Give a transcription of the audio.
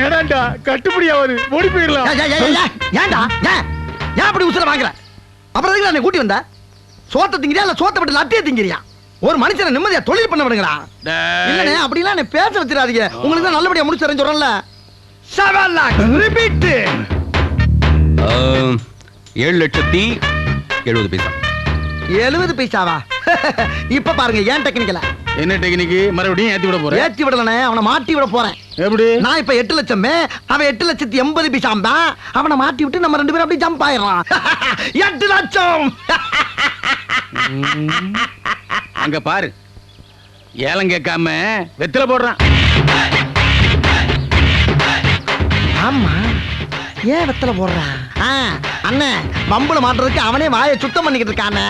வேணாண்டா, கட்டுப்படி ஆகுது, ஓடி போயிடலாம். ஏன்டா ஏன் அப்படி உசுர வாங்குற? அப்புறம் எதுக்கு என்னை கூட்டி வந்த? சோத்த திங்கிறியா இல்ல சோத்த பட்டு லட்டிய திங்கிறியா? ஒரு மனுஷனை நிம்மதியா தொழில் பண்ண விடுங்களா? இல்லனே அப்படிலாம் என்ன பேச வச்சிராதீங்க. உங்களுக்கு தான் நல்லபடியா முடிச்சு தரேன்னு சொல்றேன்ல. 7 lakhs ரிப்பீட். 7,70,70 70 பைசாவா? இப்ப பாருங்க ஏன் டெக்னிக்கல. என்ன டெக்னிக்? மறுபடியும் ஏத்தி விட போறேன். ஏத்தி விடலனே, அவனை மாட்டி விட போறேன். எப்படி? நான் இப்ப 8 லட்சம், அவன் 8,80,000 பைசாம்பா. அவனை மாட்டி விட்டு நம்ம 2 பேரும் அப்படியே ஜம்ப் ஆயிரலாம். 8 லட்சம். அங்க பாரு, ஏலம் கேட்காம வெத்தலை போடுறான். ஆமா, ஏன் வெத்தலை போடுறான்? அண்ணே, வம்புல மாட்டுறதுக்கு அவனே வாயை சுத்தம் பண்ணிக்கிட்டு இருக்கானே.